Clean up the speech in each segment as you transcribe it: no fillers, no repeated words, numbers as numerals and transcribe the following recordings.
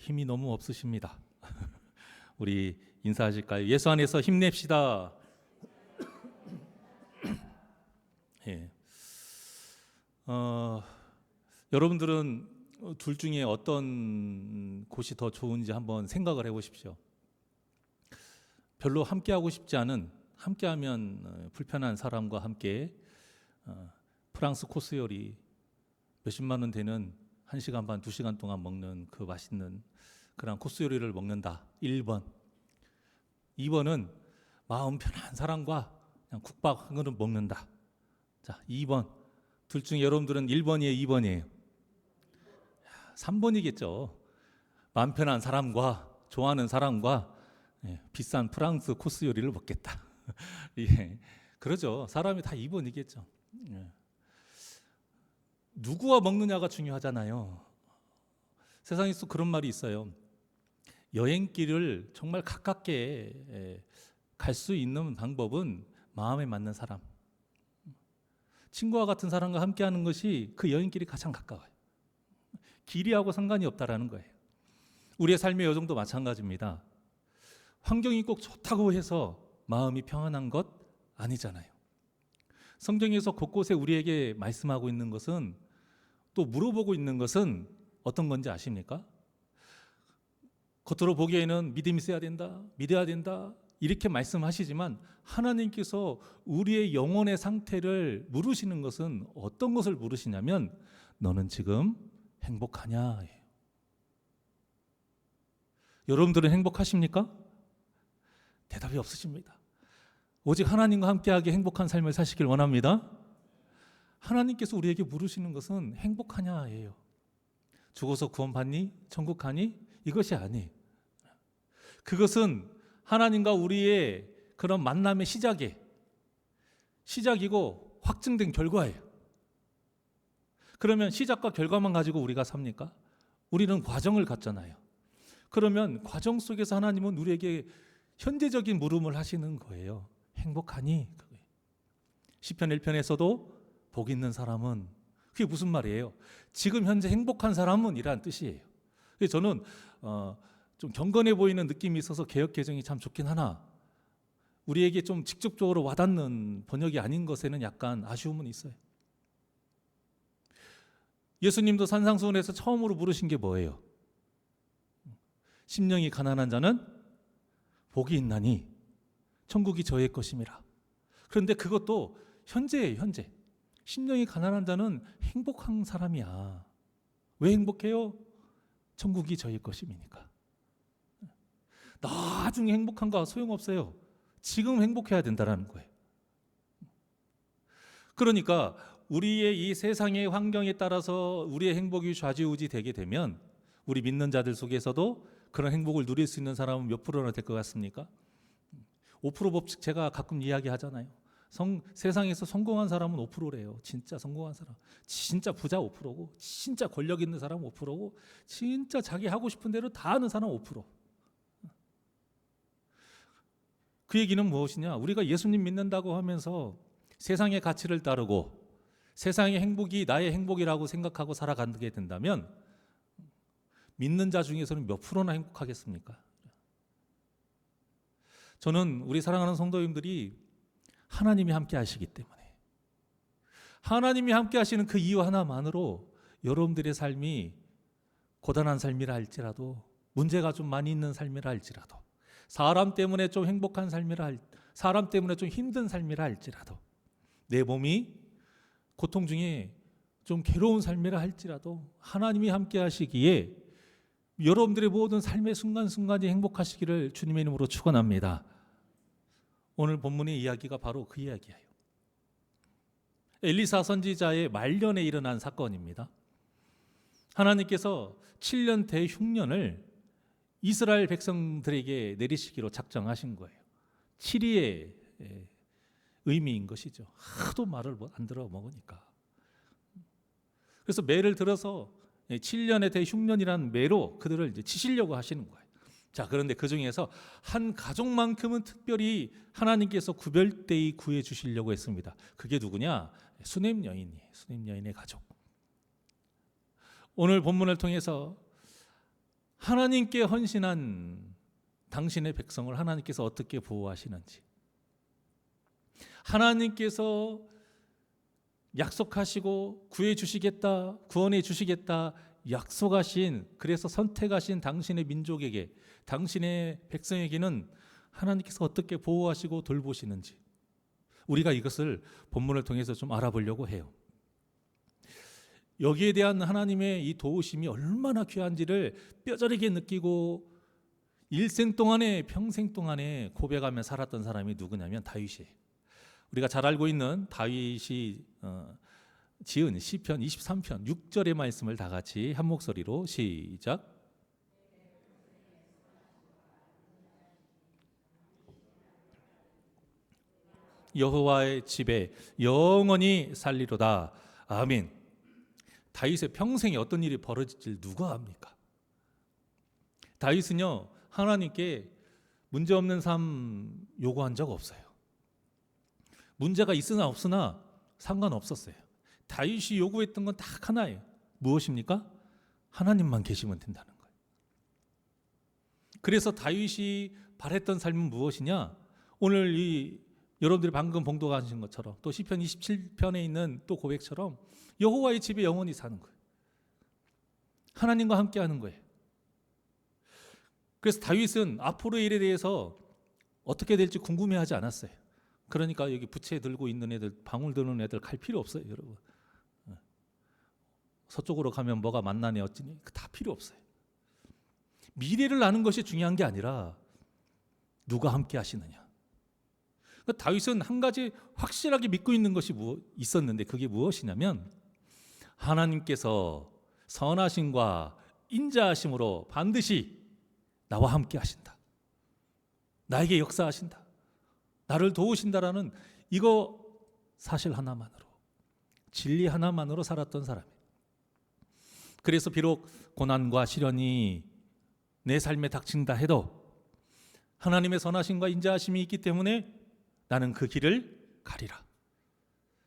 힘이 너무 없으십니다. 우리 인사하실까요? 예수 안에서 힘냅시다. 예. 여러분들은 둘 중에 어떤 곳이 더 좋은지 한번 생각을 해보십시오. 별로 함께하고 싶지 않은, 함께하면 불편한 사람과 함께 프랑스 코스 요리 몇십만 원 되는 1시간 반, 2시간 동안 먹는 그 맛있는 그런 코스 요리를 먹는다. 1번. 2번은 마음 편한 사람과 그냥 국밥 한 그릇 먹는다. 자, 2번. 둘 중에 여러분들은 1번이에요, 2번이에요? 3번이겠죠. 마음 편한 사람과 좋아하는 사람과 비싼 프랑스 코스 요리를 먹겠다. 예, 그러죠. 사람이 다 2번이겠죠. 예. 누구와 먹느냐가 중요하잖아요. 세상에서 그런 말이 있어요. 여행길을 정말 가깝게 갈 수 있는 방법은 마음에 맞는 사람, 친구와 같은 사람과 함께하는 것이 그 여행길이 가장 가까워요. 길이하고 상관이 없다라는 거예요. 우리의 삶의 여정도 마찬가지입니다. 환경이 꼭 좋다고 해서 마음이 평안한 것 아니잖아요. 성경에서 곳곳에 우리에게 말씀하고 있는 것은, 또 물어보고 있는 것은 어떤 건지 아십니까? 겉으로 보기에는 믿음이 있어야 된다, 믿어야 된다 이렇게 말씀하시지만 하나님께서 우리의 영혼의 상태를 물으시는 것은 어떤 것을 물으시냐면 너는 지금 행복하냐? 여러분들은 행복하십니까? 대답이 없으십니다. 오직 하나님과 함께하게 행복한 삶을 사시길 원합니다. 하나님께서 우리에게 물으시는 것은 행복하냐예요. 죽어서 구원받니? 천국 가니? 이것이 아니에요. 그것은 하나님과 우리의 그런 만남의 시작이고 확증된 결과예요. 그러면 시작과 결과만 가지고 우리가 삽니까? 우리는 과정을 갖잖아요. 그러면 과정 속에서 하나님은 우리에게 현재적인 물음을 하시는 거예요. 행복하니? 시편 1편에서도 복 있는 사람은, 그게 무슨 말이에요? 지금 현재 행복한 사람은 이란 뜻이에요. 그래서 저는 좀 경건해 보이는 느낌이 있어서 개역 개정이 참 좋긴 하나 우리에게 좀 직접적으로 와닿는 번역이 아닌 것에는 약간 아쉬움은 있어요. 예수님도 산상수훈에서 처음으로 물으신 게 뭐예요? 심령이 가난한 자는 복이 있나니 천국이 저의 것임이라. 그런데 그것도 현재예요, 현재. 심령이 가난한 자는 행복한 사람이야. 왜 행복해요? 천국이 저의 것임이니까. 나중에 행복한 거 소용없어요. 지금 행복해야 된다는 거예요. 그러니까 우리의 이 세상의 환경에 따라서 우리의 행복이 좌지우지 되게 되면 우리 믿는 자들 속에서도 그런 행복을 누릴 수 있는 사람은 몇 프로나 될 것 같습니까? 5% 법칙 제가 가끔 이야기하잖아요. 세상에서 성공한 사람은 5%래요. 진짜 성공한 사람. 진짜 부자 5%고 진짜 권력 있는 사람 5%고 진짜 자기 하고 싶은 대로 다 하는 사람 5%. 그 얘기는 무엇이냐? 우리가 예수님 믿는다고 하면서 세상의 가치를 따르고 세상의 행복이 나의 행복이라고 생각하고 살아가게 된다면 믿는 자 중에서는 몇 프로나 행복하겠습니까? 저는 우리 사랑하는 성도님들이 하나님이 함께 하시기 때문에, 하나님이 함께 하시는 그 이유 하나만으로 여러분들의 삶이 고단한 삶이라 할지라도, 문제가 좀 많이 있는 삶이라 할지라도, 사람 때문에 좀 행복한 삶이라 사람 때문에 좀 힘든 삶이라 할지라도, 내 몸이 고통 중에 좀 괴로운 삶이라 할지라도 하나님이 함께 하시기에 여러분들의 모든 삶의 순간순간이 행복하시기를 주님의 이름으로 축원합니다. 오늘 본문의 이야기가 바로 그 이야기예요. 엘리사 선지자의 말년에 일어난 사건입니다. 하나님께서 7년 대흉년을 이스라엘 백성들에게 내리시기로 작정하신 거예요. 7위의 의미인 것이죠. 하도 말을 안 들어 먹으니까. 그래서 매를 들어서 7년의 대흉년이라는 매로 그들을 이제 치시려고 하시는 거예요. 자, 그런데 그 중에서 한 가족만큼은 특별히 하나님께서 구별되이 구해 주시려고 했습니다. 그게 누구냐? 수넴 여인이에요. 수넴 여인의 가족. 오늘 본문을 통해서 하나님께 헌신한 당신의 백성을 하나님께서 어떻게 보호하시는지, 하나님께서 약속하시고 구해 주시겠다, 구원해 주시겠다 약속하신, 그래서 선택하신 당신의 민족에게, 당신의 백성에게는 하나님께서 어떻게 보호하시고 돌보시는지, 우리가 이것을 본문을 통해서 좀 알아보려고 해요. 여기에 대한 하나님의 이 도우심이 얼마나 귀한지를 뼈저리게 느끼고 일생 동안에, 평생 동안에 고백하며 살았던 사람이 누구냐면 다윗이에요. 우리가 잘 알고 있는 다윗이 지은 시편 23편 6절의 말씀을 다 같이 한 목소리로 시작. 여호와의 집에 영원히 살리로다. 아멘. 다윗의 평생에 어떤 일이 벌어질지 누가 압니까? 다윗은요, 하나님께 문제없는 삶 요구한 적 없어요. 문제가 있으나 없으나 상관없었어요. 다윗이 요구했던 건 딱 하나예요. 무엇입니까? 하나님만 계시면 된다는 거예요. 그래서 다윗이 바랬던 삶은 무엇이냐? 오늘 이 여러분들이 방금 봉독하신 것처럼, 또 시편 27편에 있는 또 고백처럼 여호와의 집에 영원히 사는 거예요. 하나님과 함께 하는 거예요. 그래서 다윗은 앞으로의 일에 대해서 어떻게 될지 궁금해하지 않았어요. 그러니까 여기 부채 들고 있는 애들, 방울 드는 애들 갈 필요 없어요, 여러분. 서쪽으로 가면 뭐가 만나네 어찌니, 다 필요 없어요. 미래를 아는 것이 중요한 게 아니라 누가 함께 하시느냐. 그러니까 다윗은 한 가지 확실하게 믿고 있는 것이 있었는데, 그게 무엇이냐면 하나님께서 선하심과 인자하심으로 반드시 나와 함께 하신다. 나에게 역사하신다. 나를 도우신다라는 이거 사실 하나만으로, 진리 하나만으로 살았던 사람이에요. 그래서 비록 고난과 시련이 내 삶에 닥친다 해도 하나님의 선하심과 인자하심이 있기 때문에 나는 그 길을 가리라.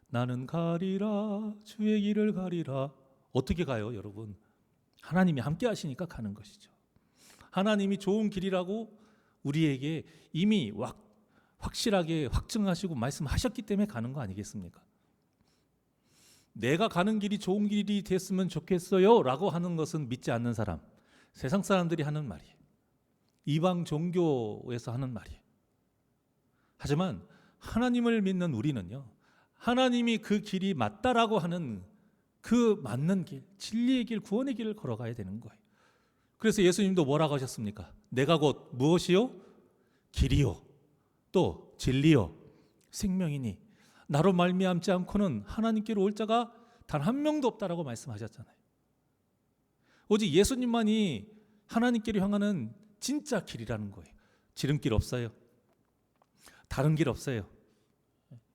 나는 가리라, 주의 길을 가리라. 어떻게 가요, 여러분? 하나님이 함께 하시니까 가는 것이죠. 하나님이 좋은 길이라고 우리에게 이미 확실하게 확증하시고 말씀하셨기 때문에 가는 거 아니겠습니까? 내가 가는 길이 좋은 길이 됐으면 좋겠어요 라고 하는 것은 믿지 않는 사람, 세상 사람들이 하는 말이에요. 이방 종교에서 하는 말이에요. 하지만 하나님을 믿는 우리는요, 하나님이 그 길이 맞다라고 하는 그 맞는 길, 진리의 길, 구원의 길을 걸어가야 되는 거예요. 그래서 예수님도 뭐라고 하셨습니까? 내가 곧 무엇이요? 길이요, 또 진리요, 생명이니 나로 말미암지 않고는 하나님께로 올 자가 단 한 명도 없다라고 말씀하셨잖아요. 오직 예수님만이 하나님께로 향하는 진짜 길이라는 거예요. 지름길 없어요. 다른 길 없어요.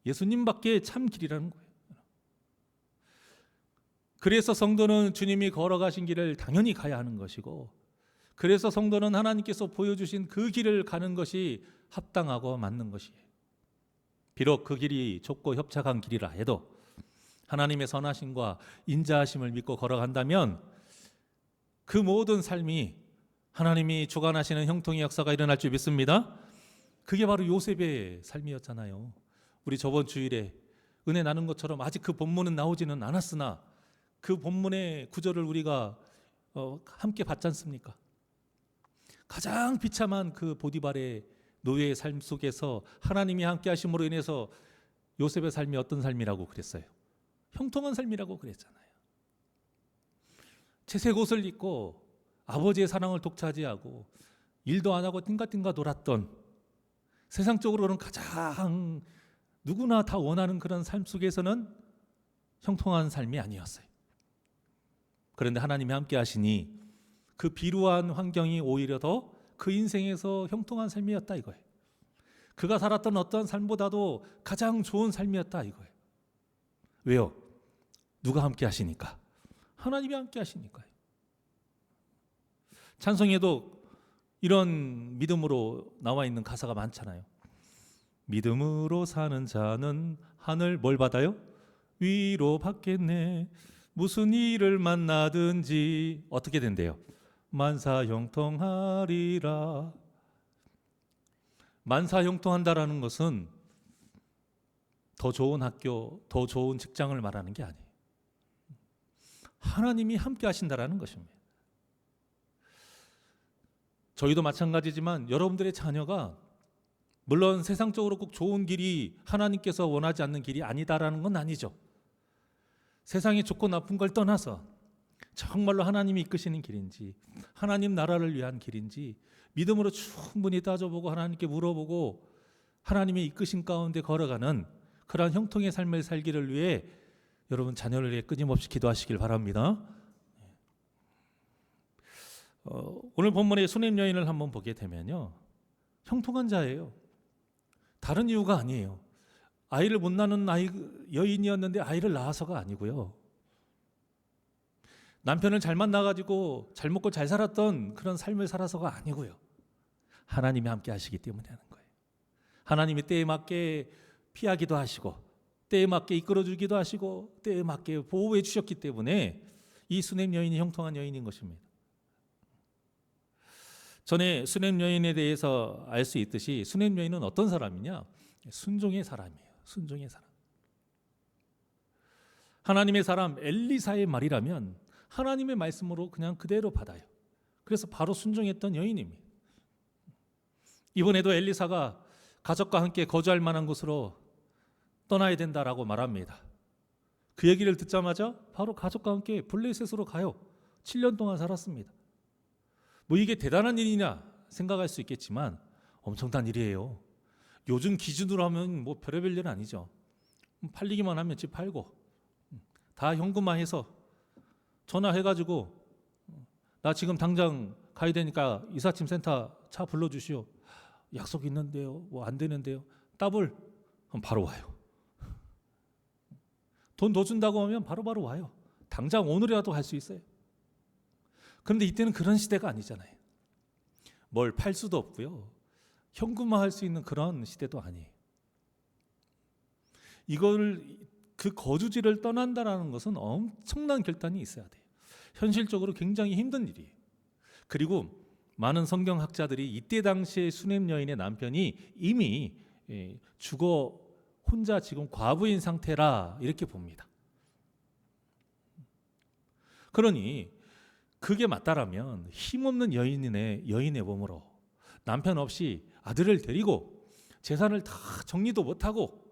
예수님밖에 참 길이라는 거예요. 그래서 성도는 주님이 걸어가신 길을 당연히 가야 하는 것이고, 그래서 성도는 하나님께서 보여주신 그 길을 가는 것이 합당하고 맞는 것이에요. 비록 그 길이 좁고 협착한 길이라 해도 하나님의 선하심과 인자하심을 믿고 걸어간다면 그 모든 삶이 하나님이 주관하시는 형통의 역사가 일어날 줄 믿습니다. 그게 바로 요셉의 삶이었잖아요. 우리 저번 주일에 은혜 나눈 것처럼 아직 그 본문은 나오지는 않았으나 그 본문의 구절을 우리가 함께 봤지 않습니까? 가장 비참한 그 보디발의 노예의 삶 속에서 하나님이 함께 하심으로 인해서 요셉의 삶이 어떤 삶이라고 그랬어요? 형통한 삶이라고 그랬잖아요. 채색 옷을 입고 아버지의 사랑을 독차지하고 일도 안 하고 띵가띵가 놀았던, 세상적으로는 가장 누구나 다 원하는 그런 삶 속에서는 형통한 삶이 아니었어요. 그런데 하나님이 함께 하시니 그 비루한 환경이 오히려 더 그 인생에서 형통한 삶이었다 이거예요. 그가 살았던 어떠한 삶보다도 가장 좋은 삶이었다 이거예요. 왜요? 누가 함께 하시니까? 하나님이 함께 하시니까요. 찬송에도 이런 믿음으로 나와 있는 가사가 많잖아요. 믿음으로 사는 자는 하늘 뭘 받아요? 위로 받겠네. 무슨 일을 만나든지 어떻게 된대요? 만사형통하리라. 만사형통한다라는 것은 더 좋은 학교, 더 좋은 직장을 말하는 게 아니에요. 하나님이 함께 하신다라는 것입니다. 저희도 마찬가지지만 여러분들의 자녀가 물론 세상적으로 꼭 좋은 길이 하나님께서 원하지 않는 길이 아니다라는 건 아니죠. 세상이 좋고 나쁜 걸 떠나서 정말로 하나님이 이끄시는 길인지, 하나님 나라를 위한 길인지 믿음으로 충분히 따져보고 하나님께 물어보고 하나님의 이끄신 가운데 걸어가는 그러한 형통의 삶을 살기를 위해 여러분 자녀를 위해 끊임없이 기도하시길 바랍니다. 오늘 본문의 수냄 여인을 한번 보게 되면요, 형통한 자예요. 다른 이유가 아니에요. 아이를 못 낳는 여인이었는데 아이를 낳아서가 아니고요. 남편을 잘 만나가지고 잘 먹고 잘 살았던 그런 삶을 살아서가 아니고요. 하나님이 함께 하시기 때문에 하는 거예요. 하나님이 때에 맞게 피하기도 하시고 때에 맞게 이끌어주기도 하시고 때에 맞게 보호해 주셨기 때문에 이 수냄 여인이 형통한 여인인 것입니다. 전에 수냄 여인에 대해서 알 수 있듯이 수냄 여인은 어떤 사람이냐? 순종의 사람이에요. 순종의 사람. 하나님의 사람 엘리사의 말이라면 하나님의 말씀으로 그냥 그대로 받아요. 그래서 바로 순종했던 여인입니다. 이번에도 엘리사가 가족과 함께 거주할 만한 곳으로 떠나야 된다라고 말합니다. 그 얘기를 듣자마자 바로 가족과 함께 블레셋으로 가요. 7년 동안 살았습니다. 뭐 이게 대단한 일이냐 생각할 수 있겠지만 엄청난 일이에요. 요즘 기준으로 하면 뭐 별의별 일은 아니죠. 팔리기만 하면 집 팔고 다 현금화해서 전화해가지고 나 지금 당장 가야 되니까 이삿짐 센터 차 불러주시오. 약속 있는데요. 뭐 안 되는데요. 더블 그럼 바로 와요. 돈 더 준다고 하면 바로 와요. 당장 오늘이라도 갈 수 있어요. 그런데 이때는 그런 시대가 아니잖아요. 뭘 팔 수도 없고요. 현금화할 수 있는 그런 시대도 아니에요. 이걸 그 거주지를 떠난다라는 것은 엄청난 결단이 있어야 돼요. 현실적으로 굉장히 힘든 일이에요. 그리고 많은 성경학자들이 이때 당시에 수냄 여인의 남편이 이미 죽어 혼자 지금 과부인 상태라 이렇게 봅니다. 그러니 그게 맞다라면 힘없는 여인의 몸으로 남편 없이 아들을 데리고 재산을 다 정리도 못하고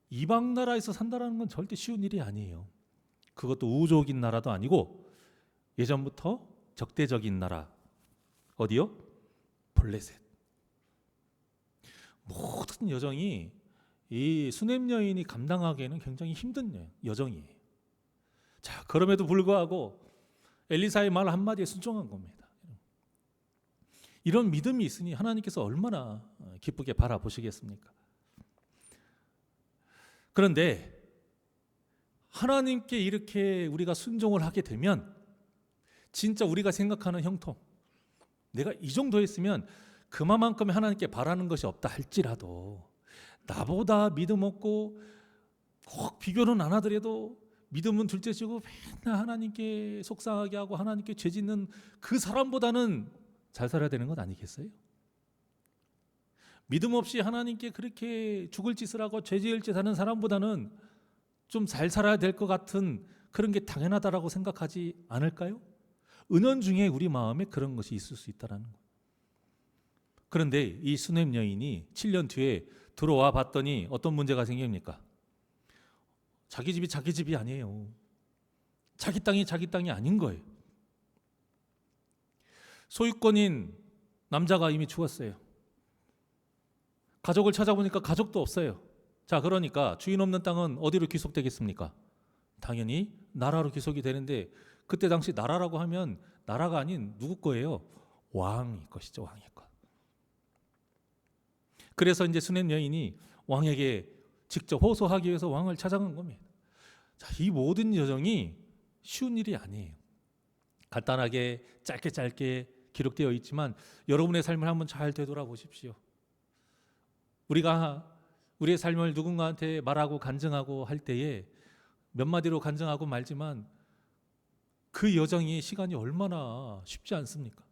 이방 나라에서 산다라는 건 절대 쉬운 일이 아니에요. 그것도 우호적인 나라도 아니고 예전부터 적대적인 나라. 어디요? 블레셋. 모든 여정이 이 수냄 여인이 감당하기에는 굉장히 힘든 여정이에요. 자, 그럼에도 불구하고 엘리사의 말 한마디에 순종한 겁니다. 이런 믿음이 있으니 하나님께서 얼마나 기쁘게 바라보시겠습니까? 그런데 하나님께 이렇게 우리가 순종을 하게 되면 진짜 우리가 생각하는 형통, 내가 이 정도 했으면 그만큼 하나님께 바라는 것이 없다 할지라도 나보다 믿음 없고 꼭 비교는 안 하더라도 믿음은 둘째치고 맨날 하나님께 속상하게 하고 하나님께 죄 짓는 그 사람보다는 잘 살아야 되는 것 아니겠어요? 믿음 없이 하나님께 그렇게 죽을 짓을 하고 죄 지을 짓 하는 사람보다는 좀 잘 살아야 될 것 같은 그런 게 당연하다라고 생각하지 않을까요? 은연중에 우리 마음에 그런 것이 있을 수 있다는 거예요. 그런데 이 수냄 여인이 7년 뒤에 들어와 봤더니 어떤 문제가 생깁니까? 자기 집이 아니에요. 자기 땅이 아닌 거예요. 소유권인 남자가 이미 죽었어요. 가족을 찾아보니까 가족도 없어요. 자, 그러니까 주인 없는 땅은 어디로 귀속되겠습니까? 당연히 나라로 귀속이 되는데 그때 당시 나라라고 하면 나라가 아닌 누구 거예요? 왕이 것이죠. 왕의 것. 그래서 이제 수냄 여인이 왕에게 직접 호소하기 위해서 왕을 찾아간 겁니다. 자, 이 모든 여정이 쉬운 일이 아니에요. 간단하게 짧게 기록되어 있지만 여러분의 삶을 한번 잘 되돌아보십시오. 우리가 우리의 삶을 누군가한테 말하고 간증하고 할 때에 몇 마디로 간증하고 말지만 그 여정이 시간이 얼마나 쉽지 않습니까?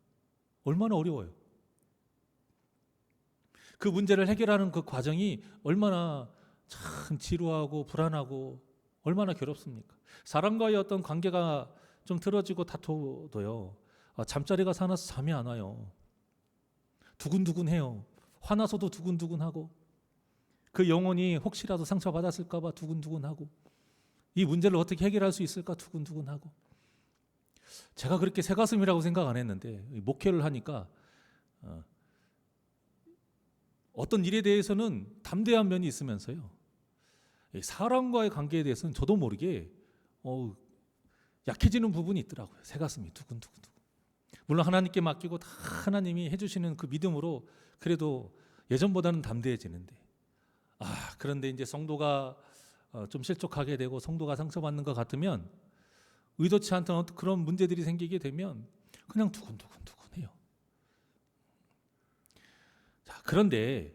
얼마나 어려워요. 그 문제를 해결하는 그 과정이 얼마나 참 지루하고 불안하고 얼마나 괴롭습니까? 사람과의 어떤 관계가 좀 틀어지고 다퉈도요, 잠자리가 사나서 잠이 안 와요. 두근두근해요. 화나서도 두근두근하고, 그 영혼이 혹시라도 상처받았을까 봐 두근두근하고, 이 문제를 어떻게 해결할 수 있을까 두근두근하고. 제가 그렇게 새가슴이라고 생각 안 했는데 목회를 하니까 어떤 일에 대해서는 담대한 면이 있으면서요, 사람과의 관계에 대해서는 저도 모르게 약해지는 부분이 있더라고요. 새가슴이 두근두근. 물론 하나님께 맡기고 다 하나님이 해주시는 그 믿음으로 그래도 예전보다는 담대해지는데, 그런데 이제 성도가 좀 실족하게 되고 성도가 상처받는 것 같으면, 의도치 않던 그런 문제들이 생기게 되면 그냥 두근두근해요. 자, 그런데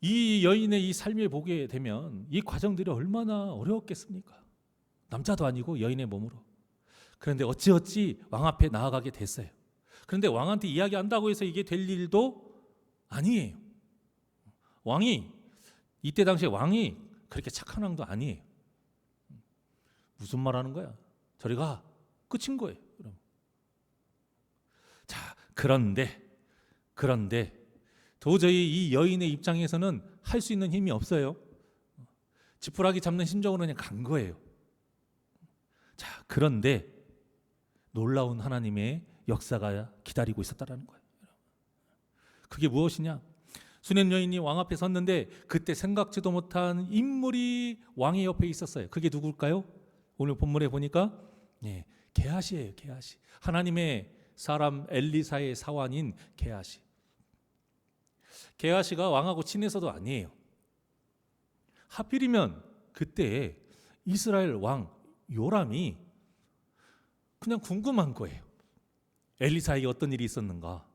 이 여인의 이 삶을 보게 되면 이 과정들이 얼마나 어려웠겠습니까? 남자도 아니고 여인의 몸으로. 그런데 어찌어찌 왕 앞에 나아가게 됐어요. 그런데 왕한테 이야기한다고 해서 이게 될 일도 아니에요. 이때 당시에 왕이 그렇게 착한 왕도 아니에요. 무슨 말 하는 거야? 저리 가. 끝인 거예요. 그럼. 자, 그런데 도저히 이 여인의 입장에서는 할 수 있는 힘이 없어요. 지푸라기 잡는 심정으로 그냥 간 거예요. 자, 그런데 놀라운 하나님의 역사가 기다리고 있었다라는 거예요. 그게 무엇이냐? 수냄 여인이 왕 앞에 섰는데 그때 생각지도 못한 인물이 왕의 옆에 있었어요. 그게 누굴까요? 오늘 본문에 보니까 게하시예요. 게하시. 하나님의 사람 엘리사의 사환인 게하시. 게하시가 왕하고 친해서도 아니에요. 하필이면 그때 이스라엘 왕 요람이 그냥 궁금한 거예요. 엘리사에게 어떤 일이 있었는가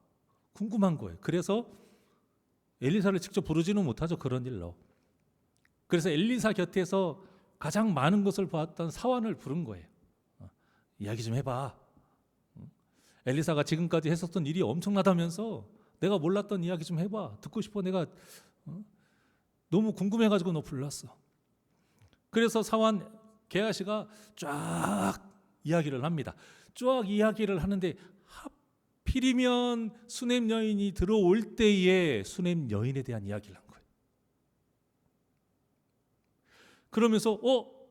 궁금한 거예요. 그래서 엘리사를 직접 부르지는 못하죠, 그런 일로. 그래서 엘리사 곁에서 가장 많은 것을 보았던 사환을 부른 거예요. 이야기 좀 해봐. 엘리사가 지금까지 했었던 일이 엄청나다면서 내가 몰랐던 이야기 좀 해봐. 듣고 싶어. 내가 너무 궁금해가지고 너 불렀어. 그래서 사환 게하시가 쫙 이야기를 합니다. 쫙 이야기를 하는데 하필이면 수냄 여인이 들어올 때에 수냄 여인에 대한 이야기를 한 거예요. 그러면서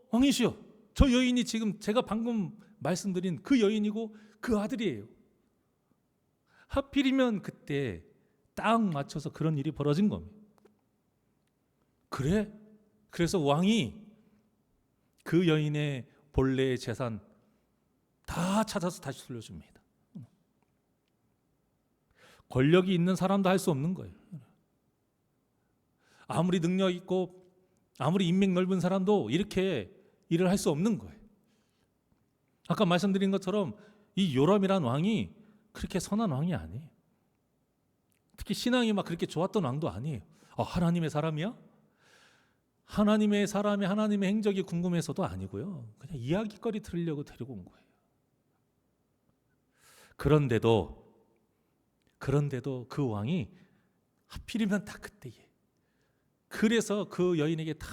왕이시여, 저 여인이 지금 제가 방금 말씀드린 그 여인이고 그 아들이에요. 하필이면 그때 딱 맞춰서 그런 일이 벌어진 겁니다. 그래? 그래서 왕이 그 여인의 본래의 재산 다 찾아서 다시 돌려줍니다. 권력이 있는 사람도 할 수 없는 거예요. 아무리 능력 있고 아무리 인맥 넓은 사람도 이렇게 일을 할 수 없는 거예요. 아까 말씀드린 것처럼 이 요람이란 왕이 그렇게 선한 왕이 아니에요. 특히 신앙이 막 그렇게 좋았던 왕도 아니에요. 하나님의 사람이야? 하나님의 사람이 하나님의 행적이 궁금해서도 아니고요. 그냥 이야기거리 들으려고 데리고 온 거예요. 그런데도 그 왕이 하필이면 다 그때에, 그래서 그 여인에게 다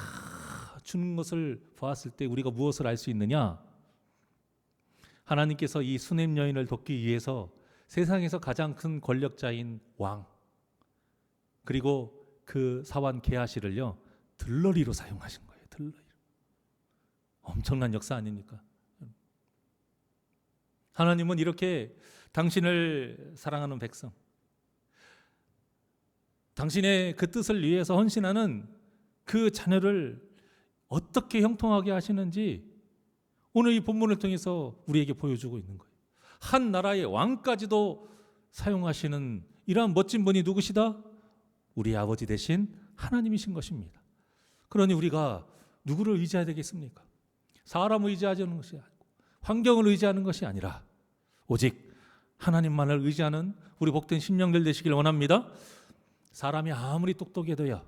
주는 것을 보았을 때 우리가 무엇을 알 수 있느냐? 하나님께서 이 수냄 여인을 돕기 위해서 세상에서 가장 큰 권력자인 왕, 그리고 그 사환 게하시를요 들러리로 사용하신 거예요. 들러리로. 엄청난 역사 아닙니까? 하나님은 이렇게 당신을 사랑하는 백성, 당신의 그 뜻을 위해서 헌신하는 그 자녀를 어떻게 형통하게 하시는지 오늘 이 본문을 통해서 우리에게 보여주고 있는 거예요. 한 나라의 왕까지도 사용하시는 이러한 멋진 분이 누구시다? 우리 아버지 되신 하나님이신 것입니다. 그러니 우리가 누구를 의지해야 되겠습니까? 사람을 의지하는 것이 아니고 환경을 의지하는 것이 아니라 오직 하나님만을 의지하는 우리 복된 심령들 되시길 원합니다. 사람이 아무리 똑똑해도요,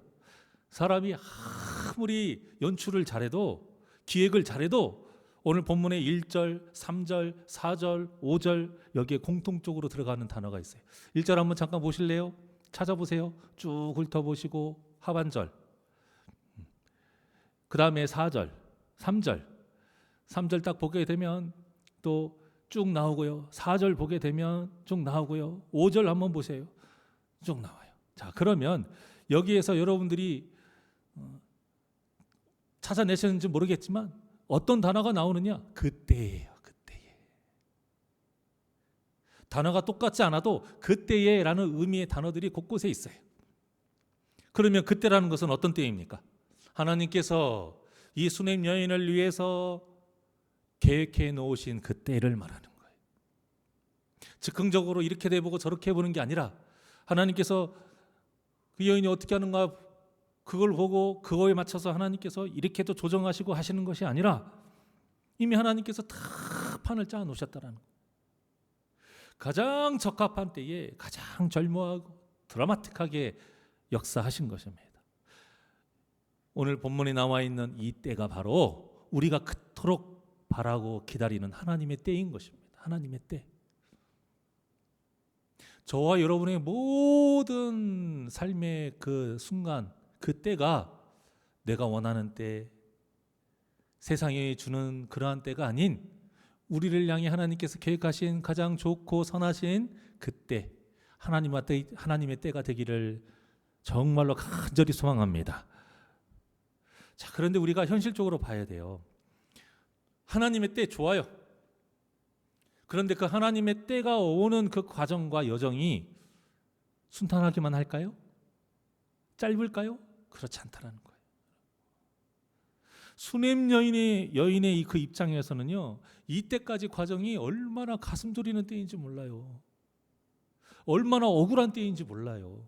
사람이 아무리 연출을 잘해도 기획을 잘해도 오늘 본문의 1절, 3절, 4절, 5절 여기에 공통적으로 들어가는 단어가 있어요. 1절 한번 잠깐 보실래요? 찾아보세요. 쭉 훑어보시고 하반절, 그 다음에 4절, 3절 딱 보게 되면 또 쭉 나오고요. 4절 보게 되면 쭉 나오고요. 5절 한번 보세요. 쭉 나와요. 자, 그러면 여기에서 여러분들이 찾아내셨는지 모르겠지만 어떤 단어가 나오느냐? 그때예요. 그때에. 단어가 똑같지 않아도 그때에라는 의미의 단어들이 곳곳에 있어요. 그러면 그때라는 것은 어떤 때입니까? 하나님께서 이 수냄 여인을 위해서 계획해 놓으신 그때를 말하는 거예요. 즉흥적으로 이렇게 돼보고 저렇게 해보는 게 아니라 하나님께서 그 여인이 어떻게 하는가 그걸 보고 그거에 맞춰서 하나님께서 이렇게도 조정하시고 하시는 것이 아니라 이미 하나님께서 다 판을 짜 놓으셨다라는 거예요. 가장 적합한 때에 가장 절묘하고 드라마틱하게 역사하신 것입니다. 오늘 본문에 나와 있는 이 때가 바로 우리가 그토록 바라고 기다리는 하나님의 때인 것입니다. 하나님의 때. 저와 여러분의 모든 삶의 그 순간, 그 때가 내가 원하는 때, 세상에 주는 그러한 때가 아닌 우리를 향해 하나님께서 계획하신 가장 좋고 선하신 그때, 하나님의 때가 되기를 정말로 간절히 소망합니다. 자, 그런데 우리가 현실적으로 봐야 돼요. 하나님의 때 좋아요. 그런데 그 하나님의 때가 오는 그 과정과 여정이 순탄하기만 할까요? 짧을까요? 그렇지 않다라는 거예요. 수냄 여인의 그 입장에서는요, 이때까지 과정이 얼마나 가슴 졸이는 때인지 몰라요. 얼마나 억울한 때인지 몰라요.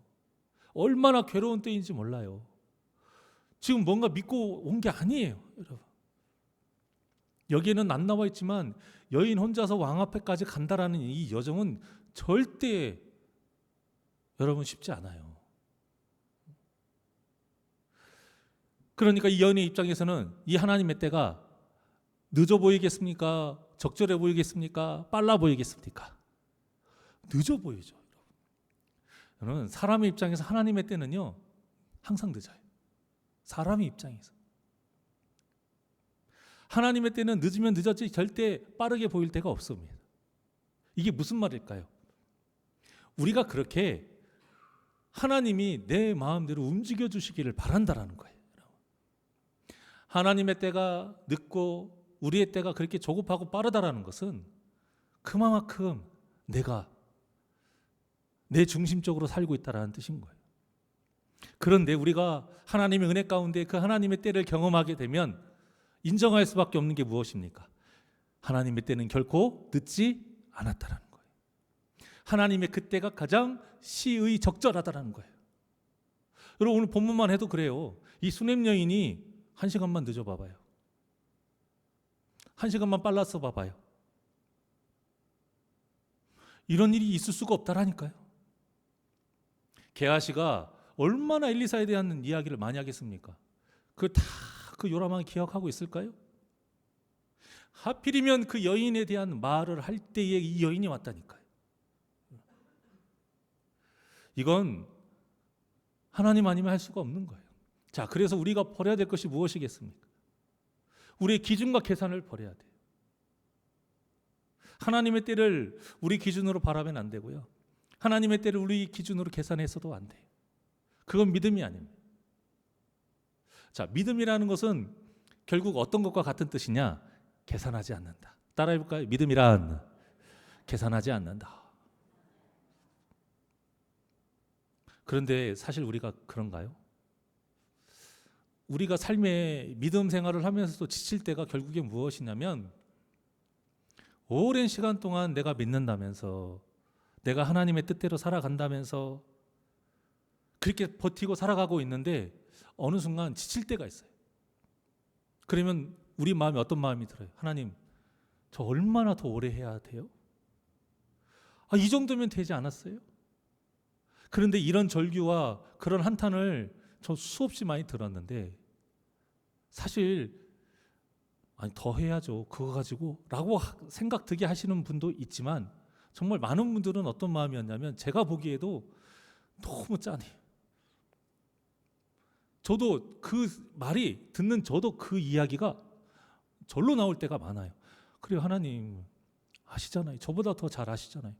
얼마나 괴로운 때인지 몰라요. 지금 뭔가 믿고 온 게 아니에요, 여러분. 여기에는 안 나와 있지만 여인 혼자서 왕 앞에까지 간다라는 이 여정은 절대 여러분 쉽지 않아요. 그러니까 이 여인의 입장에서는 이 하나님의 때가 늦어 보이겠습니까? 적절해 보이겠습니까? 빨라 보이겠습니까? 늦어 보이죠. 여러분, 사람의 입장에서 하나님의 때는요 항상 늦어요. 사람의 입장에서 하나님의 때는 늦으면 늦었지 절대 빠르게 보일 때가 없습니다. 이게 무슨 말일까요? 우리가 그렇게 하나님이 내 마음대로 움직여 주시기를 바란다라는 거예요. 하나님의 때가 늦고 우리의 때가 그렇게 조급하고 빠르다라는 것은 그만큼 내가 내 중심적으로 살고 있다라는 뜻인 거예요. 그런데 우리가 하나님의 은혜 가운데 그 하나님의 때를 경험하게 되면 인정할 수밖에 없는 게 무엇입니까? 하나님의 때는 결코 늦지 않았다라는 거예요. 하나님의 그때가 가장 시의 적절하다라는 거예요. 여러분, 오늘 본문만 해도 그래요. 이 수냄 여인이 1시간만 늦어 봐봐요. 1시간만 빨라서 봐봐요. 이런 일이 있을 수가 없다라니까요. 게하시가 얼마나 엘리사에 대한 이야기를 많이 하겠습니까? 그 요람한 기억하고 있을까요? 하필이면 그 여인에 대한 말을 할 때에 이 여인이 왔다니까요. 이건 하나님 아니면 할 수가 없는 거예요. 자, 그래서 우리가 버려야 될 것이 무엇이겠습니까? 우리의 기준과 계산을 버려야 돼요. 하나님의 때를 우리 기준으로 바라면 안 되고요. 하나님의 때를 우리 기준으로 계산해서도 안 돼요. 그건 믿음이 아닙니다. 자, 믿음이라는 것은 결국 어떤 것과 같은 뜻이냐? 계산하지 않는다. 따라해 볼까요? 믿음이란 계산하지 않는다. 그런데 사실 우리가 그런가요? 우리가 삶의 믿음 생활을 하면서도 지칠 때가 결국에 무엇이냐면 오랜 시간 동안 내가 믿는다면서 내가 하나님의 뜻대로 살아간다면서 그렇게 버티고 살아가고 있는데 어느 순간 지칠 때가 있어요. 그러면 우리 마음에 어떤 마음이 들어요? 하나님, 저 얼마나 더 오래 해야 돼요? 이 정도면 되지 않았어요? 그런데 이런 절규와 그런 한탄을 저 수없이 많이 들었는데 사실 아니 더 해야죠. 그거 가지고 라고 생각 들게 하시는 분도 있지만 정말 많은 분들은 어떤 마음이었냐면 제가 보기에도 너무 짠해요. 저도 그 말이 듣는 저도 그 이야기가 절로 나올 때가 많아요. 그래요, 하나님 아시잖아요. 저보다 더 잘 아시잖아요.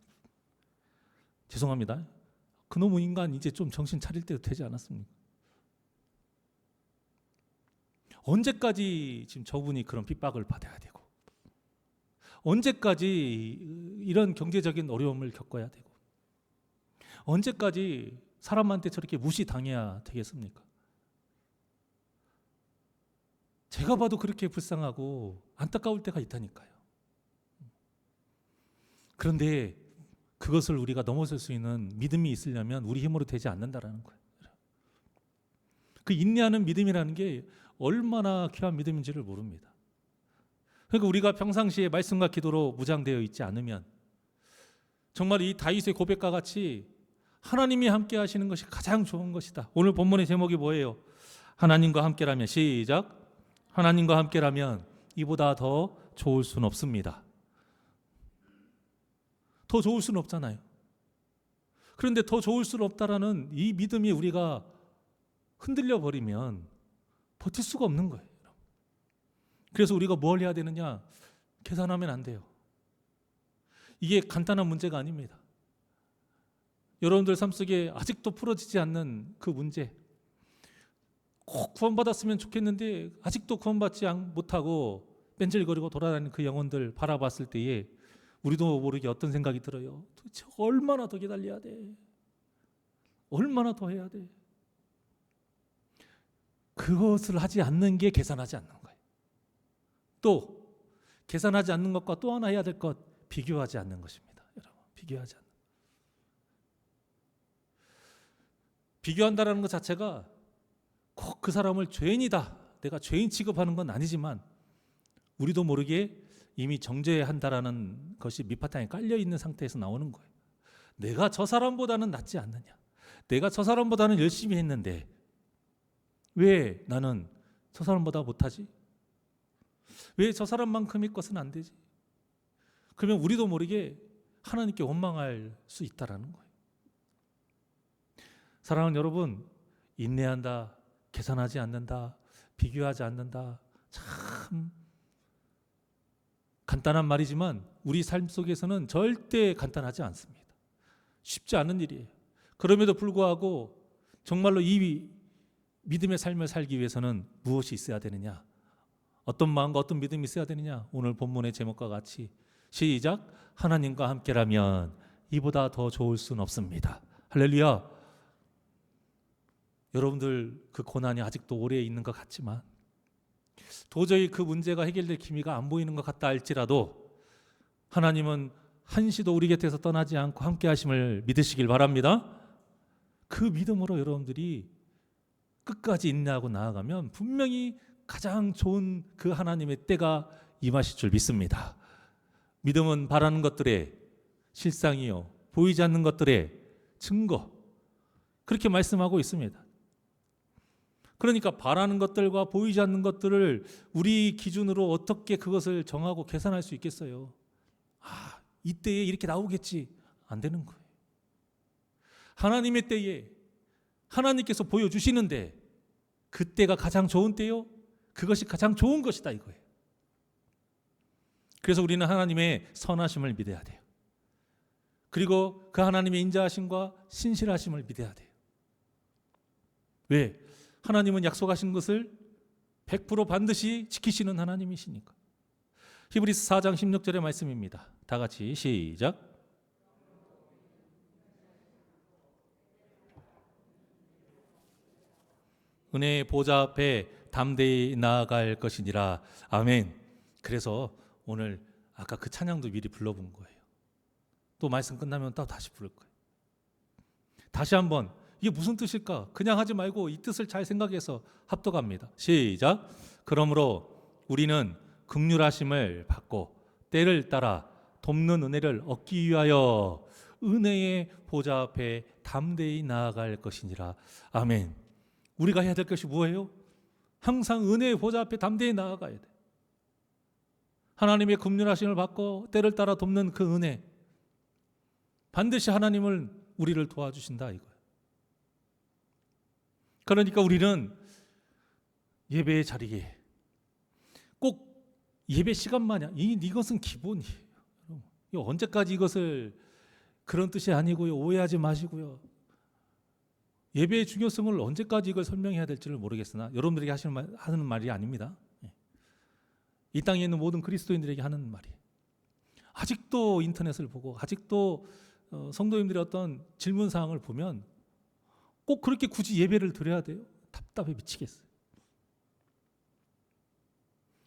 죄송합니다. 그놈의 인간 이제 좀 정신 차릴 때도 되지 않았습니까? 언제까지 지금 저분이 그런 핍박을 받아야 되고, 언제까지 이런 경제적인 어려움을 겪어야 되고, 언제까지 사람한테 저렇게 무시당해야 되겠습니까? 제가 봐도 그렇게 불쌍하고 안타까울 때가 있다니까요. 그런데 그것을 우리가 넘어설 수 있는 믿음이 있으려면 우리 힘으로 되지 않는다라는 거예요. 그 인내하는 믿음이라는 게 얼마나 귀한 믿음인지를 모릅니다. 그러니까 우리가 평상시에 말씀과 기도로 무장되어 있지 않으면 정말 이 다윗의 고백과 같이 하나님이 함께 하시는 것이 가장 좋은 것이다. 오늘 본문의 제목이 뭐예요? 하나님과 함께라면, 시작. 하나님과 함께라면 이보다 더 좋을 수는 없습니다. 더 좋을 수는 없잖아요. 그런데 더 좋을 수는 없다라는 이 믿음이 우리가 흔들려 버리면 버틸 수가 없는 거예요. 그래서 우리가 뭘 해야 되느냐? 계산하면 안 돼요. 이게 간단한 문제가 아닙니다. 여러분들 삶 속에 아직도 풀어지지 않는 그 문제, 꼭 구원받았으면 좋겠는데 아직도 구원받지 못하고 뺀질거리고 돌아다니는 그 영혼들 바라봤을 때에 우리도 모르게 어떤 생각이 들어요. 도대체 얼마나 더 기다려야 돼? 얼마나 더 해야 돼? 그것을 하지 않는 게 계산하지 않는 거예요. 또 계산하지 않는 것과 또 하나 해야 될 것, 비교하지 않는 것입니다. 여러분, 비교하지 않는. 비교한다라는 것 자체가 꼭 그 사람을 죄인이다, 내가 죄인 취급하는 건 아니지만 우리도 모르게 이미 정죄한다라는 것이 밑바탕에 깔려 있는 상태에서 나오는 거예요. 내가 저 사람보다는 낫지 않느냐? 내가 저 사람보다는 열심히 했는데 왜 나는 저 사람보다 못하지? 왜 저 사람만큼의 것은 안 되지? 그러면 우리도 모르게 하나님께 원망할 수 있다라는 거예요. 사랑하는 여러분, 인내한다, 계산하지 않는다, 비교하지 않는다, 참 간단한 말이지만 우리 삶 속에서는 절대 간단하지 않습니다. 쉽지 않은 일이에요. 그럼에도 불구하고 정말로 이 믿음의 삶을 살기 위해서는 무엇이 있어야 되느냐? 어떤 마음과 어떤 믿음이 있어야 되느냐? 오늘 본문의 제목과 같이, 시작. 하나님과 함께라면 이보다 더 좋을 수는 없습니다. 할렐루야. 여러분들 그 고난이 아직도 오래 있는 것 같지만 도저히 그 문제가 해결될 기미가 안 보이는 것 같다 할지라도 하나님은 한시도 우리 곁에서 떠나지 않고 함께 하심을 믿으시길 바랍니다. 그 믿음으로 여러분들이 끝까지 인내하고 나아가면 분명히 가장 좋은 그 하나님의 때가 임하실 줄 믿습니다. 믿음은 바라는 것들의 실상이요, 보이지 않는 것들의 증거, 그렇게 말씀하고 있습니다. 그러니까 바라는 것들과 보이지 않는 것들을 우리 기준으로 어떻게 그것을 정하고 계산할 수 있겠어요? 이때에 이렇게 나오겠지. 안 되는 거예요. 하나님의 때에 하나님께서 보여주시는데 그때가 가장 좋은 때요, 그것이 가장 좋은 것이다 이거예요. 그래서 우리는 하나님의 선하심을 믿어야 돼요. 그리고 그 하나님의 인자하심과 신실하심을 믿어야 돼요. 왜? 하나님은 약속하신 것을 100% 반드시 지키시는 하나님이시니까. 히브리서 4장 16절의 말씀입니다. 다 같이 시작. 은혜의 보좌 앞에 담대히 나아갈 것이니라. 아멘. 그래서 오늘 아까 그 찬양도 미리 불러본 거예요. 또 말씀 끝나면 또 다시 부를 거예요. 다시 한번 이게 무슨 뜻일까? 그냥 하지 말고 이 뜻을 잘 생각해서 합독합니다. 시작. 그러므로 우리는 긍휼하심을 받고 때를 따라 돕는 은혜를 얻기 위하여 은혜의 보좌 앞에 담대히 나아갈 것이니라. 아멘. 우리가 해야 될 것이 뭐예요? 항상 은혜의 보좌 앞에 담대히 나아가야 돼. 하나님의 긍휼하심을 받고 때를 따라 돕는 그 은혜, 반드시 하나님을 우리를 도와주신다 이거예요. 그러니까 우리는 예배의 자리에 꼭 예배 시간만이야. 이것은 기본이에요. 언제까지 이것을 그런 뜻이 아니고요. 오해하지 마시고요. 예배의 중요성을 언제까지 이걸 설명해야 될지를 모르겠으나 여러분들에게 하는 말이 아닙니다. 이 땅에 있는 모든 그리스도인들에게 하는 말이. 아직도 인터넷을 보고 아직도 성도님들의 어떤 질문 사항을 보면 꼭 그렇게 굳이 예배를 드려야 돼요? 답답해 미치겠어요.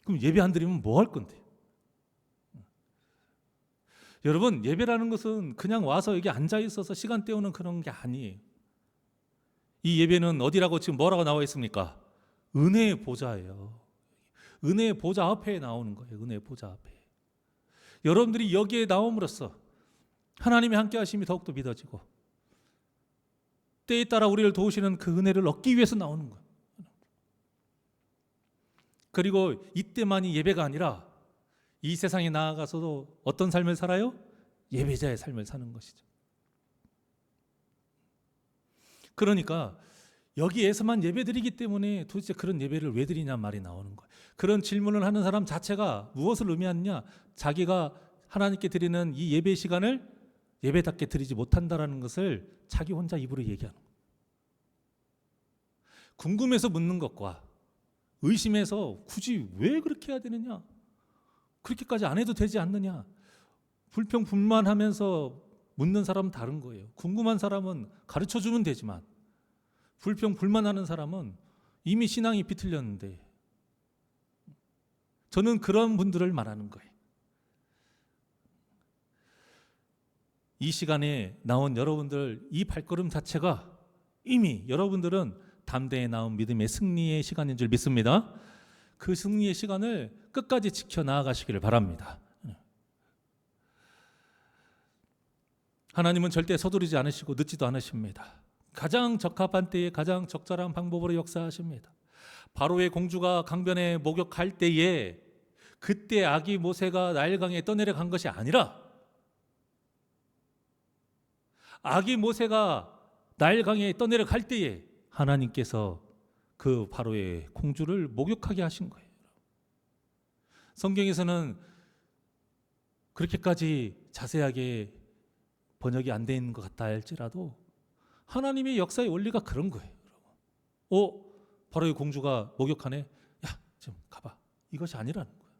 그럼 예배 안 드리면 뭐 할 건데? 여러분, 예배라는 것은 그냥 와서 여기 앉아 있어서 시간 때우는 그런 게 아니에요. 이 예배는 어디라고 지금 뭐라고 나와 있습니까? 은혜의 보좌예요. 은혜의 보좌 앞에 나오는 거예요. 은혜의 보좌 앞에. 여러분들이 여기에 나옴으로써 하나님의 함께 하심이 더욱더 믿어지고 때에 따라 우리를 도우시는 그 은혜를 얻기 위해서 나오는 거예요. 그리고 이때만이 예배가 아니라 이 세상에 나아가서도 어떤 삶을 살아요? 예배자의 삶을 사는 것이죠. 그러니까 여기에서만 예배드리기 때문에 도대체 그런 예배를 왜 드리냐 말이 나오는 거예요. 그런 질문을 하는 사람 자체가 무엇을 의미하느냐? 자기가 하나님께 드리는 이 예배 시간을 예배답게 드리지 못한다라는 것을 자기 혼자 입으로 얘기하는 거예요. 궁금해서 묻는 것과 의심해서 굳이 왜 그렇게 해야 되느냐? 그렇게까지 안 해도 되지 않느냐? 불평불만하면서 묻는 사람은 다른 거예요. 궁금한 사람은 가르쳐주면 되지만 불평불만하는 사람은 이미 신앙이 비틀렸는데, 저는 그런 분들을 말하는 거예요. 이 시간에 나온 여러분들 이 발걸음 자체가 이미 여러분들은 담대에 나온 믿음의 승리의 시간인 줄 믿습니다. 그 승리의 시간을 끝까지 지켜 나아가시기를 바랍니다. 하나님은 절대 서두르지 않으시고 늦지도 않으십니다. 가장 적합한 때에 가장 적절한 방법으로 역사하십니다. 바로의 공주가 강변에 목욕할 때에 그때 아기 모세가 나일강에 떠내려 간 것이 아니라 아기 모세가 나일강에 떠내려 갈 때에 하나님께서 그 바로의 공주를 목욕하게 하신 거예요. 성경에서는 그렇게까지 자세하게 번역이 안 돼 있는 것 같다 할지라도 하나님의 역사의 원리가 그런 거예요. 바로의 공주가 목욕하네. 야, 좀 가봐. 이것이 아니라는 거예요.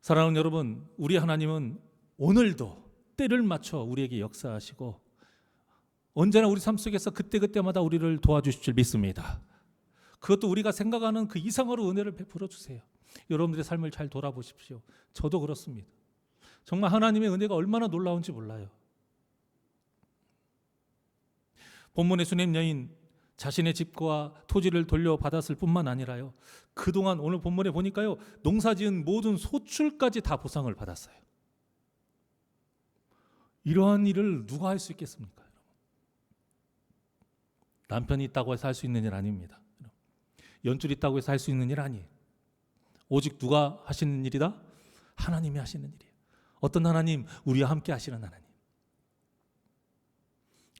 사랑하는 여러분, 우리 하나님은 오늘도 때를 맞춰 우리에게 역사하시고 언제나 우리 삶 속에서 그때그때마다 우리를 도와주실 줄 믿습니다. 그것도 우리가 생각하는 그 이상으로 은혜를 베풀어 주세요. 여러분들의 삶을 잘 돌아보십시오. 저도 그렇습니다. 정말 하나님의 은혜가 얼마나 놀라운지 몰라요. 본문의 수냄 여인 자신의 집과 토지를 돌려받았을 뿐만 아니라요, 그동안 오늘 본문에 보니까요, 농사지은 모든 소출까지 다 보상을 받았어요. 이러한 일을 누가 할 수 있겠습니까? 남편이 있다고 해서 할 수 있는 일 아닙니다. 연줄이 있다고 해서 할 수 있는 일 아니에요. 오직 누가 하시는 일이다? 하나님이 하시는 일이에요. 어떤 하나님? 우리와 함께 하시는 하나님.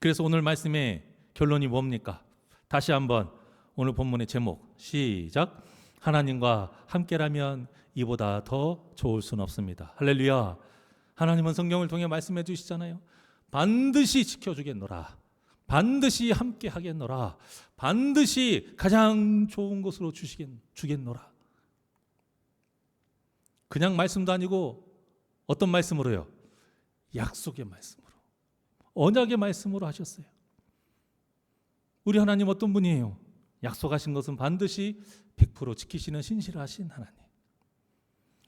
그래서 오늘 말씀의 결론이 뭡니까? 다시 한번 오늘 본문의 제목 시작. 하나님과 함께라면 이보다 더 좋을 수는 없습니다. 할렐루야. 하나님은 성경을 통해 말씀해 주시잖아요. 반드시 지켜주겠노라. 반드시 함께 하겠노라. 반드시 가장 좋은 것으로 주겠노라. 그냥 말씀도 아니고 어떤 말씀으로요? 약속의 말씀으로, 언약의 말씀으로 하셨어요. 우리 하나님 어떤 분이에요? 약속하신 것은 반드시 100% 지키시는 신실하신 하나님.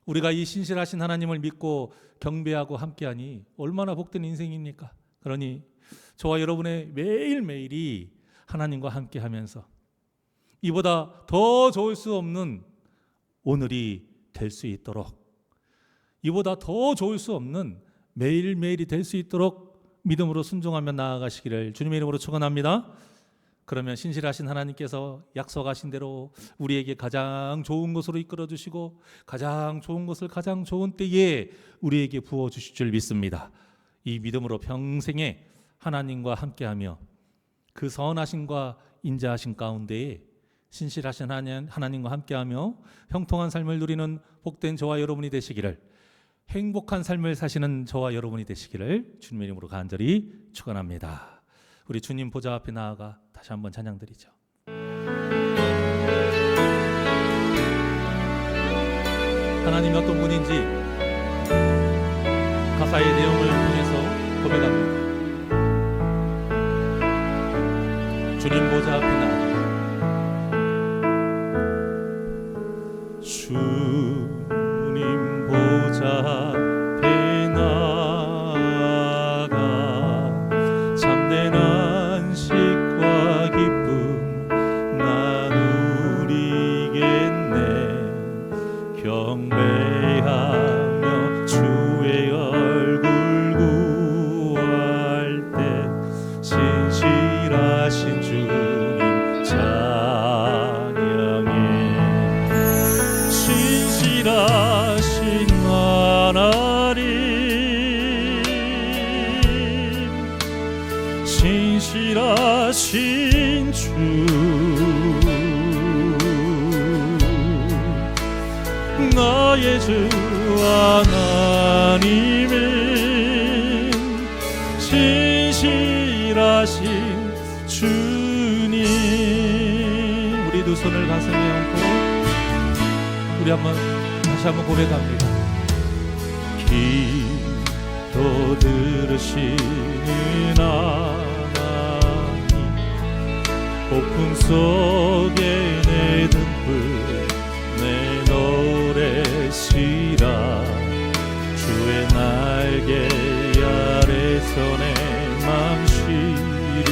우리가 이 신실하신 하나님을 믿고 경배하고 함께하니 얼마나 복된 인생입니까? 그러니 저와 여러분의 매일매일이 하나님과 함께하면서 이보다 더 좋을 수 없는 오늘이 될 수 있도록, 이보다 더 좋을 수 없는 매일매일이 될 수 있도록 믿음으로 순종하며 나아가시기를 주님의 이름으로 축원합니다. 그러면 신실하신 하나님께서 약속하신 대로 우리에게 가장 좋은 것으로 이끌어 주시고 가장 좋은 것을 가장 좋은 때에 우리에게 부어 주실 줄 믿습니다. 이 믿음으로 평생에 하나님과 함께하며 그 선하심과 인자하심 가운데에 신실하신 하나님과 함께하며 형통한 삶을 누리는 복된 저와 여러분이 되시기를, 행복한 삶을 사시는 저와 여러분이 되시기를 주님의 이름으로 간절히 축원합니다. 우리 주님 보좌 앞에 나아가 다시 한번 찬양드리죠. 하나님이 어떤 분인지 가사의 내용을 통해서 고백합니다. 주님 보좌 앞에 나아가 주님 보좌 앞에 나아가 참된 안식과 기쁨 나누리겠네. 경배하며 주의 얼굴 구할 때 신실하신 주님 찬양해. 신실하신 하나님, 신실하신 주, 나의 주 하나님은 신실하신 주님. 우리 두 손을 가슴에 얹고 우리 다시 한번 고백합니다. 기도 들으시는 하나님, 폭풍 속에 내 등불 내 노래시라. 주의 날개 아래서 내 맘 쉬리니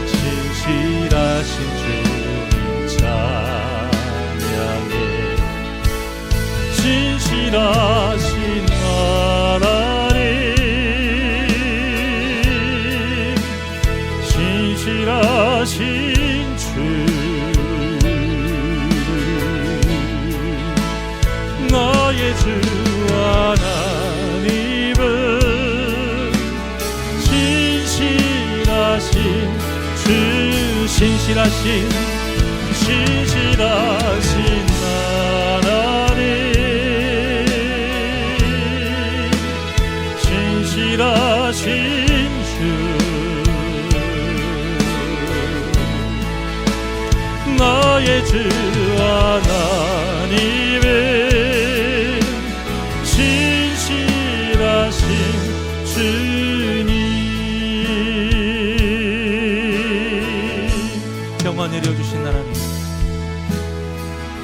신실하신 주님 찬양해. 신실하신 하나님, 신실하신 주, 나의 주 하나님은 신실하신 주, 신실하신 하나님, 신실하신 주, 나의 주 하나님은 신실하신 주님. 평화 내려주신 하나님,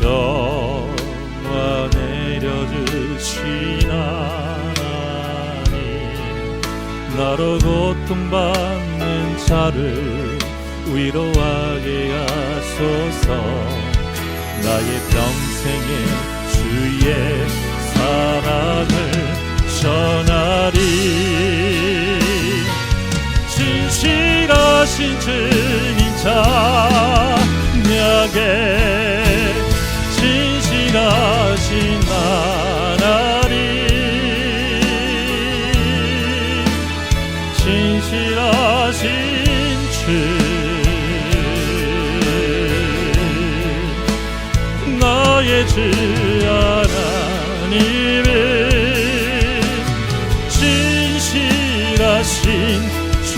평화 내려주신 하나님, 나로 고통받는 자를 위로하게 하소서. 나의 평생에 주의 사랑을 전하리. 신실하신 주님 찬양해. 신실하신 하나님, 신실하신 주, 나의 주 하나님은 신실하신 주,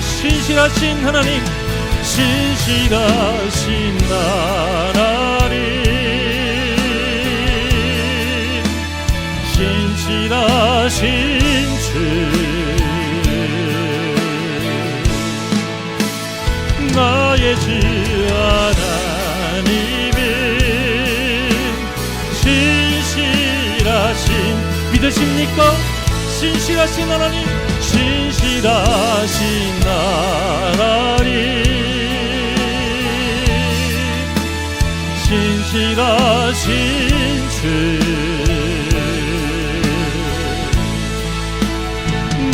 신실하신 하나님, 신실하신 하나님, 신실하신 주, 나의 주 하나님은 신실하신, 믿으십니까? 신실하신 하나님, 신실하신 하나님, 신실하신 주,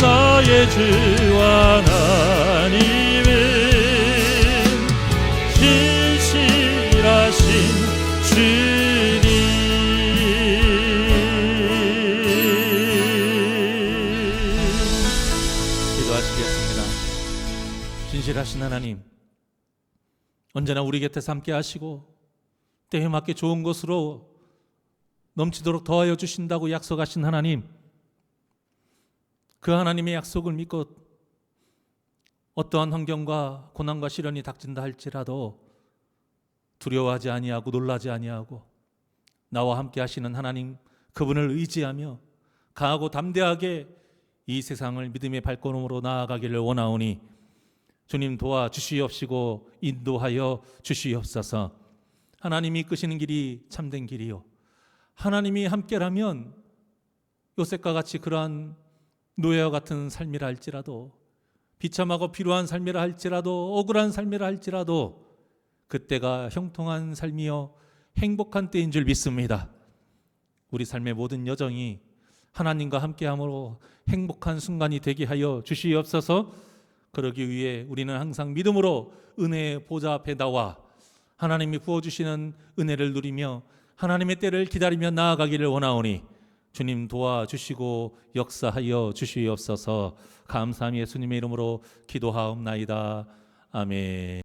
나의 주 하나님은 기도하시겠습니다. 진실하신 하나님, 언제나 우리 곁에서 함께 하시고 때에 맞게 좋은 것으로 넘치도록 더하여 주신다고 약속하신 하나님, 그 하나님의 약속을 믿고 어떠한 환경과 고난과 시련이 닥친다 할지라도 두려워하지 아니하고 놀라지 아니하고 나와 함께 하시는 하나님, 그분을 의지하며 강하고 담대하게 이 세상을 믿음의 발걸음으로 나아가기를 원하오니 주님 도와주시옵시고 인도하여 주시옵소서. 하나님이 이끄시는 길이 참된 길이요, 하나님이 함께라면 요셉과 같이 그러한 노예와 같은 삶이라 할지라도, 비참하고 필요한 삶이라 할지라도, 억울한 삶이라 할지라도 그때가 형통한 삶이요 행복한 때인 줄 믿습니다. 우리 삶의 모든 여정이 하나님과 함께함으로 행복한 순간이 되게 하여 주시옵소서. 그러기 위해 우리는 항상 믿음으로 은혜의 보좌 앞에 나와 하나님이 부어주시는 은혜를 누리며 하나님의 때를 기다리며 나아가기를 원하오니 주님 도와주시고 역사하여 주시옵소서. 감사함이 예수님의 이름으로 기도하옵나이다. 아멘.